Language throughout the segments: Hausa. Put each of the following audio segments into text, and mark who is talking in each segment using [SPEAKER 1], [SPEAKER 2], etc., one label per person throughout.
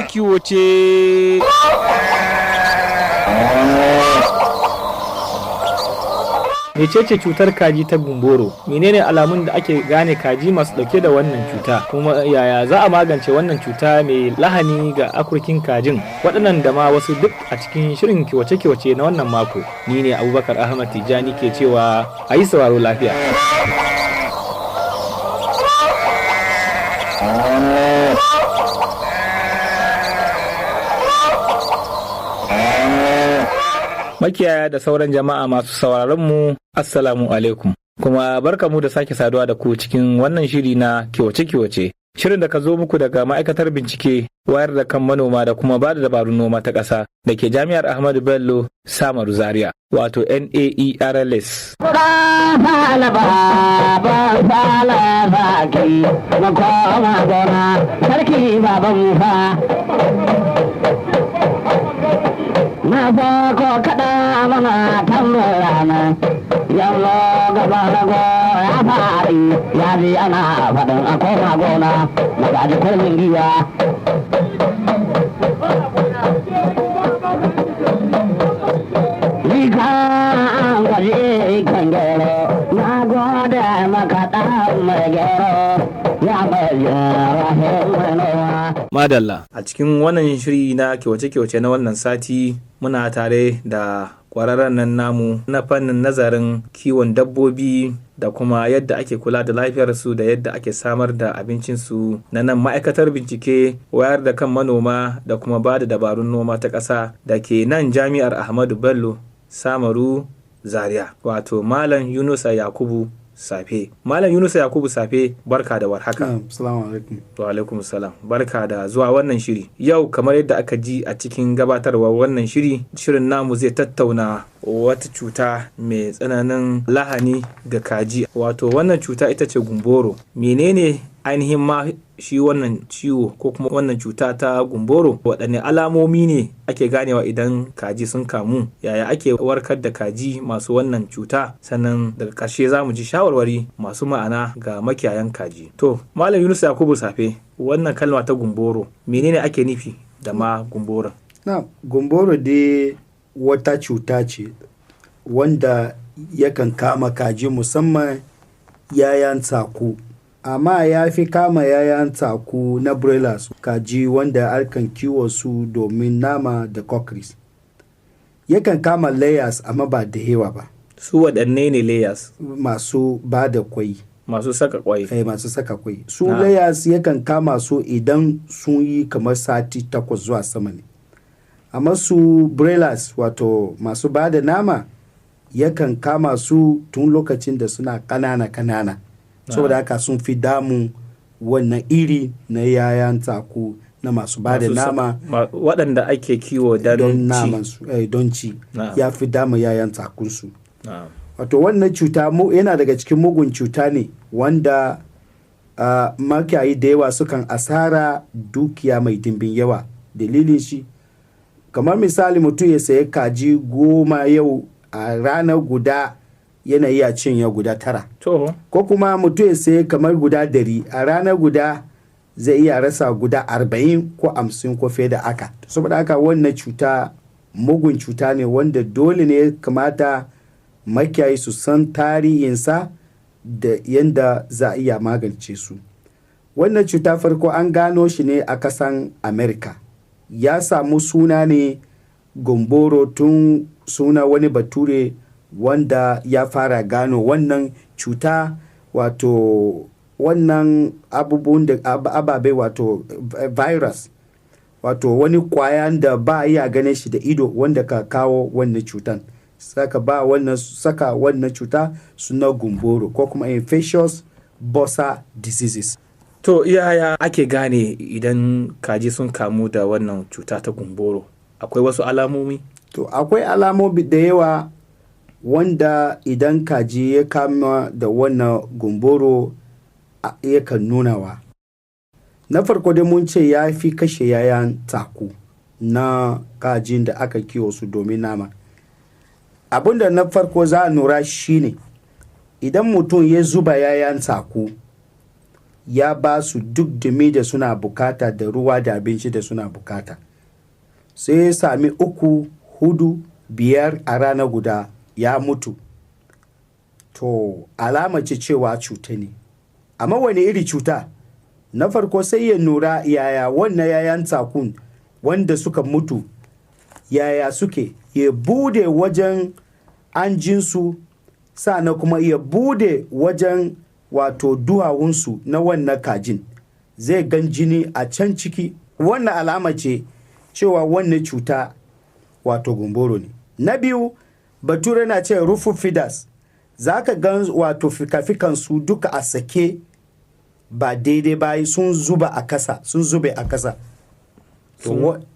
[SPEAKER 1] kiwoce. Mecece cutar kaji ta gumboro? Menene alamun da ake gane kaji masu dauke da wannan cuta? Kuma yaya za a magance wannan cuta mai lahani ga akurkin kajin? Waɗannan da ma wasu duk a cikin shirin kiwace-kiwace na wannan mako. Ni ne Abubakar Ahmad Tijjani ke cewa a yi sauraro lafiya. Makiyaya da sauran jama'a masu sauraron mu assalamu alaikum, kuma barkamu da sake saduwa da ku cikin wannan shiri na kiwace-kiwace, shirin da ka zo muku daga ma'aikatar bincike wayar da kan manoma da kuma ba da dabarun noma ta ƙasa da ke jami'ar Ahmadu Bello Samaru Zaria, wato NAERLS.
[SPEAKER 2] Na ba ko kada mana tambaya na yallo gaba da go ya fari ya ji ana faɗin a koma gona na gaji kurmin giya. Lika an gaji kan gero na gode maka ɗan mai gero ya bayyana rahim noma.
[SPEAKER 1] Madalla, a cikin wannan shiri na kiwace-kiwace na wannan sati muna tare da ƙwararren nan namu na fannin nazarin kiwon dabbobi da kuma yadda ake kula da lafiyarsu da yadda ake samar da abincinsu na nan ma'aikatar bincike wayar da kan manoma da kuma ba da dabarun noma ta ƙasa da ke nan jami'ar Ahmadu Bello Samaru Zaria, wato Malam Yunusa Yakubu Safe. Malam Yunusa Yakubu Safe, barka da warhaka.
[SPEAKER 3] Assalamu alaikum.
[SPEAKER 1] Wa alaikum salam. Barka da zuwa wannan shiri. Yau kamar yadda aka ji a cikin gabatarwa wannan shirin namu zai tattauna wata cuta mai tsananin lahani ga kaji. Wato wannan cuta ita ce gumboro. Menene ainihin ma shi wannan ciwo ko kuma wannan cuta ta gumboro? Waɗanne alamomi ne ake ganewa idan kaji sun kamu? Yaya ake warkar da kaji masu wannan cuta? Sannan daga ƙarshe za mu ji shawarwari masu ma'ana ga makiyayan kaji. To, Malam Yunus Yakubu Safe, wannan kalma ta gumboro, menene ake nufi da ma gumboron?
[SPEAKER 3] Na, gumboro dai wata cuta ce wanda yakan kama kaji musamman yayan tsako. Amma ya fi kama yayan tsaku na broilers kaji wanda akan kiwo su domin nama da cockeries. Yakan kama layers amma ba da yawa ba.
[SPEAKER 1] Su waɗanne ne layers?
[SPEAKER 3] Masu ba da kwai.
[SPEAKER 1] Masu saka kwai.
[SPEAKER 3] Masu saka kwai. Su layers yakan kama su idan sun yi kamar sati 8 zuwa sama ne. Amma su broilers wato masu ba da nama yakan kama su tun lokacin da suna ƙanana. Saboda haka sun fi damun wannan iri na yayan tsako na masu ba da nama
[SPEAKER 1] waɗanda ake kiwo
[SPEAKER 3] don ci ya fi damun yayan tsakunsu. Wato wannan cuta yana daga cikin mugun cuta ne wanda makiyayi da yawa sukan asara dukiya mai dimbin yawa. Dalilin shi kamar misali mutum ya sayi kaji 10 yau a ranar guda yana iya cinye guda 9. Ko kuma mutum ya sayi kamar guda 100 a ranar guda zai iya rasa guda 40 ko 50 ko fiye da haka. Saboda haka wannan cuta mugun cuta ne wanda dole ne kamata makiyayi su san tarihinsa da yadda za a iya magance su. Wannan cuta farko an gano shi ne a kasan Amerika. Ya samu suna ne gumboro tun suna wani bature wanda ya fara gano wannan cuta, wato wannan abubuwan da ababe wato virus, wato wani kwayan da ba iya ganin shi da ido wanda ka kawo wannan cutan. Saka wannan cuta suna gumboro ko kuma infectious bursar diseases.
[SPEAKER 1] To yaya ake gane idan kaji sun kamu da wannan cuta ta gumboro? Akwai wasu alamomi?
[SPEAKER 3] To akwai alamomi da yawa wanda idan kaji ya kama da wannan gumboro yakan nunawa. Na farko dai mun ce ya fi kashe yayan taku na kajin da aka kiwo su domin nama. Abinda na farko za a nura shine idan mutum ya zuba yayan taku ya ba su duk dumi da suna bukata da ruwa da abinci da suna bukata. Sai ya sami 3, 4, 5 a rana guda ya mutu. To alama ce cewa cuta ne. Amma wani iri cuta? Na farko sai ya nura yaya wannan yayan tsakun wanda suka mutu yaya suke, ya bude wajen anjinsu, sannan kuma ya bude wajen wato duwawunsu na wannan kajin, zai gan jini a can ciki. Wannan alama ce cewa wannan cuta wato gumboro ne. Na biyu, bature na ce rufu feathers, za ka gan wato fikafikansu duka a sake ba daidai ba, sun zube a kasa.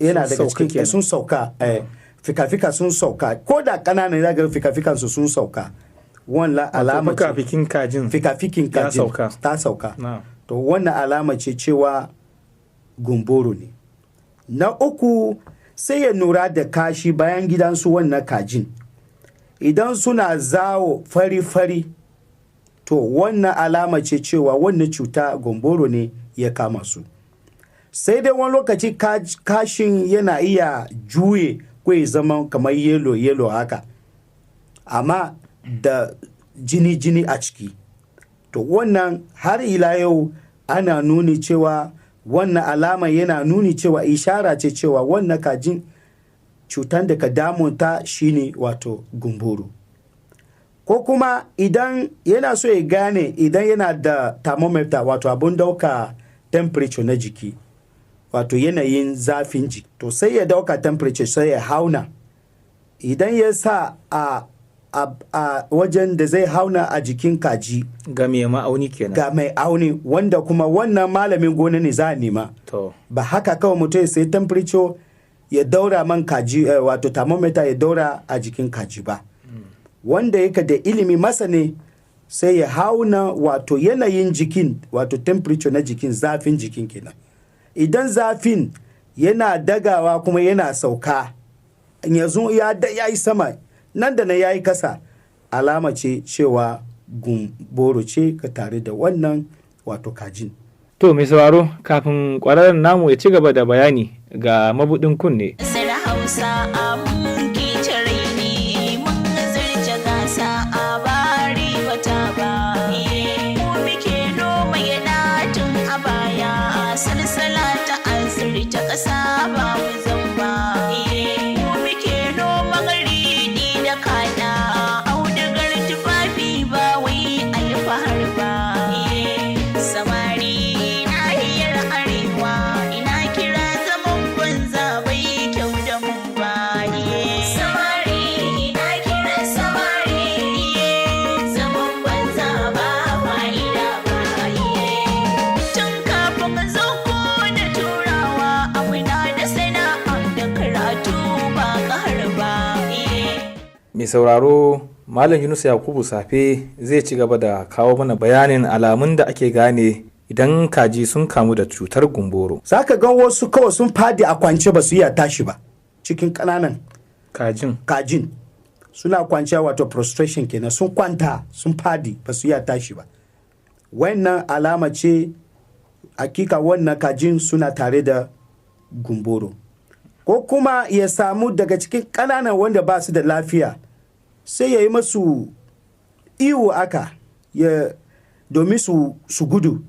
[SPEAKER 3] Yana daga cikin sun sauka, fikafika sun sauka, ko da ƙananan za ga fikafikansu sun sauka. Wannan alama ce fikafikin kajin ta sauka. To wannan alama ce cewa gumboro ne. Na uku, sai ya nura da kashi bayan gidansu wannan kajin. Idan suna zawo fari-fari, to wannan alama ce cewa wannan cuta gumboro ne ya kama su. Sai dai wani lokaci kashin yana iya juye ko ya zama kamar yelo haka, amma da jini a ciki. To wannan har ila yau ana nuni cewa wannan alama yana nuni cewa ishara ce cewa wannan kajin cutan da ka damunta shine wato gumboro. Ko kuma idan yana so ya gane idan yana da thermometer, wato abun dauka temperature na jiki, wato yanayin zafin jiki, to sai ya dauka temperature sai ya hauna. Idan ya sa a wajen da zai hauna a jikin kaji,
[SPEAKER 1] ga mai ma'auni kenan,
[SPEAKER 3] ga mai auni, wanda kuma wannan malamin gona ne za a nema. Ba haka kawai mutum ya sai temperature ya daura man kaji, wato thermometer ya daura a jikin kaji ba. Wanda yake da ilimi masane sai ya hauna wato yanayin jikin, wato temperature na jikin, zafin jikin kenan. Idan zafin yana dagawa kuma yana sauka, yanzu ya yi sama, nan da na ya yi kasa, alama ce cewa gumboro ce ka tare da wannan wato kajin.
[SPEAKER 1] To mai sauraro, kafin kwararren namu ya ci gaba da bayani ga mabudin kunne. Mai sauraro, Malam Yunusa Yakubu Safe zai ci gaba da kawo mana bayanin alamun da ake gane idan kaji sun kamu da cutar gumboro.
[SPEAKER 3] Za ka ga wasu kawai sun fadi a kwance ba su iya tashi ba, cikin ƙananan kajin suna kwanciya, wato prostration kenan, sun kwanta sun fadi ba su iya tashi ba. Wannan alama ce hakika wannan kajin suna tare da gumboro. Ko kuma ya samu daga cikin ƙananan wanda ba su da lafiya, sai ya yi masu iwo aka domin su gudu.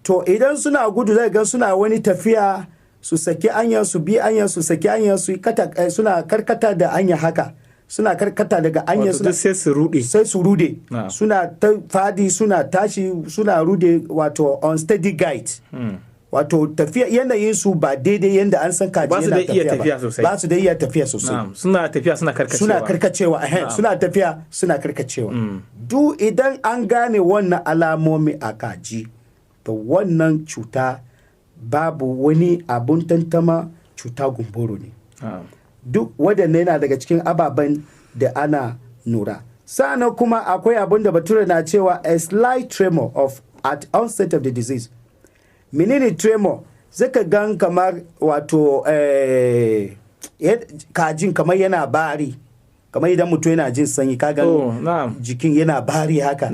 [SPEAKER 3] To idan suna gudu zai ga suna wani tafiya, su saki anya, su bi anya, su saki anya, suna karkata da anya haka, suna karkata daga anya,
[SPEAKER 1] sai su rude,
[SPEAKER 3] suna ta fadi, suna tashi, suna rude, wato unsteady gait. Wato tafiya yanayin su ba daidai yanda an san kaji yana tafiya ba. Ba su da iya tafiya sosai.
[SPEAKER 1] Suna tafiya suna karkacewa.
[SPEAKER 3] Suna tafiya suna karkacewa. Duk idan an gane wannan alamomi a kaji, to wannan cuta babu wani abun tantama, cuta gumboro ne. Duk waɗannan yana daga cikin ababen da ana nura. Sannan kuma akwai abun da bature na cewa a slight tremor at onset of the disease. Menene tremor? Zaka gan kamar wato kajin kamar yana bari, kamar idan mutum yana jin sanyi kaga jikin yana bari haka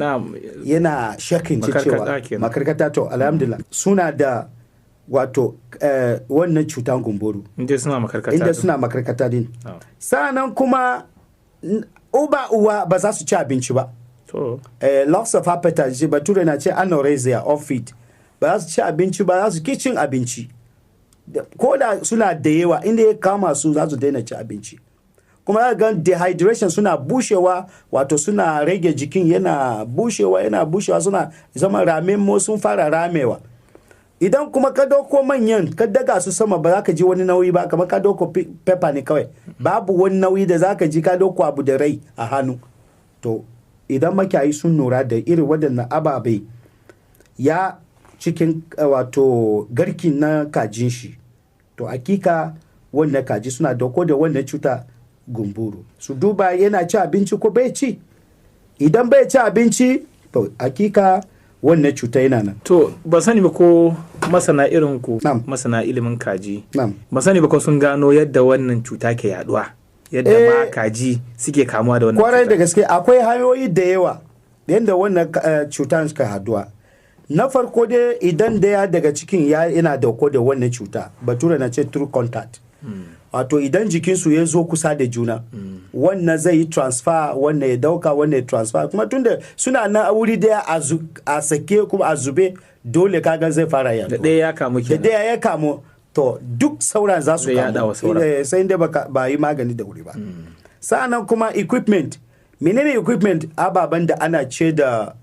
[SPEAKER 3] yana shakin cewa makarkata to alhamdulillah suna da wato wannan cutan gumboro
[SPEAKER 1] inda
[SPEAKER 3] suna makarkata din sa'annan kuma uwa ba za su ci abinci ba loss of appetite bature na ce anorexia of feed ba za su ci abinci ba za su ki cin abinci ko da suna da yawa inda ya kama su za su daina ci abinci kuma za ga dehydration suna bushewa wato suna rage jikin yana bushewa suna zama ramen sun fara ramewa idan kuma ka dauko manyan ka daga su sama ba za ka ji wani nauyi ba kamar ka dauko pepper ne kawai babu wani nauyi da za ka ji ka dauko abu da rai a hannu to idan makiyayi sun lura da irin waɗannan ababai ya cikin wato garki na kajin shi to hakika wannan kaji suna dauko da wannan cuta gumburu su duba yana ci abinci ko bai ci idan bai ci abinci to hakika wannan cuta yana nan
[SPEAKER 1] to ba sani ba ko masana irin ku masana ilimin kaji ba sani ba ko sun gano yadda wannan cuta ke yaduwa yadda ma kaji suke kamuwa da wannan cuta
[SPEAKER 3] kwarai da gaske akwai hanyoyi da yawa yadda wannan cuta suka haduwa na farko dai idan daya daga cikin yana dauko da wannan cuta bature na ce true contact wato idan jikinsu ya zo kusa da juna wannan zai yi transfer wannan ya dauka wannan ya transfer kuma tunda suna na wuri daya a sake kuma a zube dole kaga zai fara yaduwa
[SPEAKER 1] da ɗaya
[SPEAKER 3] ya kamu to duk sauran za su kamu sai inda ba yi magani da wuri ba sa'annan kuma equipment menene equipment ababen da ana ce da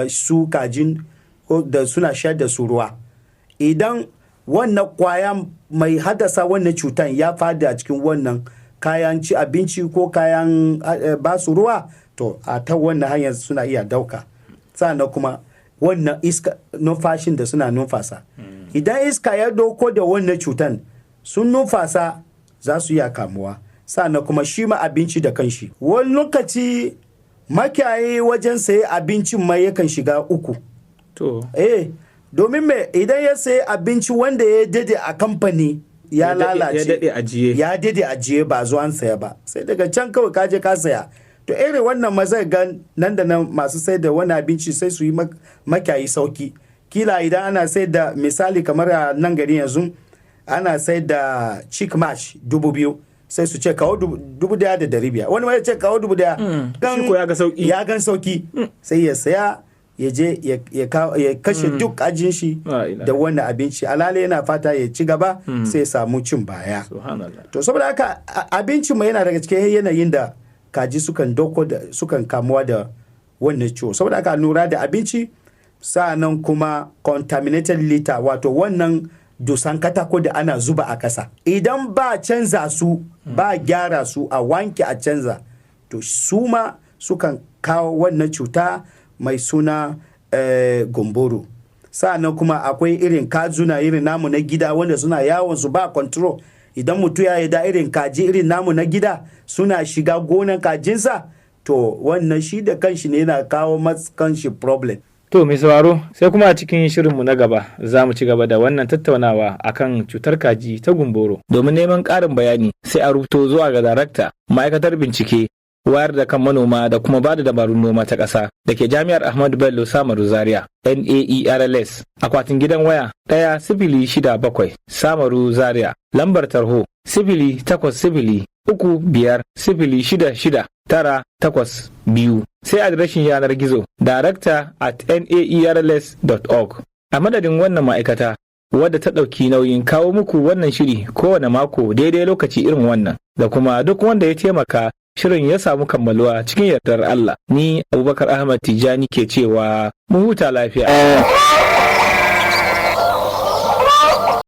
[SPEAKER 3] su kajin da suna sha da su ruwa idan wannan kwaya mai haddasa wannan cutan ya fada a cikin wannan kayan ci abinci ko kayan basu ruwa to a ta wannan hanyar suna iya dauka sannan kuma wannan iska numfashin da suna numfasa idan iska ya doko da wannan cutan sun numfasa za su iya kamuwa sannan kuma shi ma abinci da kanshi wani lokaci makiyayi wajen saye abincin mai yakan shiga uku
[SPEAKER 1] to
[SPEAKER 3] domin me idan ya sayi abinci wanda ya dade a kamfani ya lalace ya dade ajiye ba zuwan saya ba sai daga can kawai kaje ka saya to irin wannan mazai gan nan da nan masu sai da wani abinci sai su yi makiyayi sauki kila idan ana sai da misali kamar a nan gari yanzu ana sai da chick mash 2,000 sai su ce kawo 1,500 wani ma ya ce kawo 1,000 ya gan sauki sai ya saya ya je ya kashe duk ajin shi da wannan abinci alale yana fata ya ci gaba sai ya samu cin baya to saboda haka abinci mai yana daga cikin yanayin da kaji sukan kamuwa da wannan ciwo saboda haka lura da abinci sa'annan kuma contaminated litter wato wannan dusan katako da ana zuba a kasa idan ba canza su ba gyara su a wanke a canza to su ma sukan kawo wannan cuta mai suna gumboro sa'annan kuma akwai irin kazuna irin namu na gida wanda suna yawon su ba control idan mutum ya da irin kaji irin namu na gida suna shiga gonan kajinsa to wannan shi da kanshi ne yana kawo kanshi problem.
[SPEAKER 1] To mai sauraro sai kuma a cikin shirinmu na gaba za mu ci gaba da wannan tattaunawa akan cutar kaji ta gumboro. Domin neman ƙarin bayani sai a rubuto zuwa ga darakta ma'aikatar bincike wayar da kan manoma da kuma ba da dabarun noma ta ƙasa da ke jami'ar Ahmadu Bello Samaru Zaria NAERLS akwatin gidan waya 1067 Samaru Zaria lambar tarho 08035066982 sai adireshin yanar gizo director@naerls.org. A madadin wannan ma'aikata wadda ta ɗauki nauyin kawo muku wannan shiri kowane mako daidai lokaci irin wannan da kuma duk wanda ya taimaka shirin ya samu kammaluwa cikin yardar Allah. Ni Abubakar Ahmad Tijani ke cewa mu huta lafiya.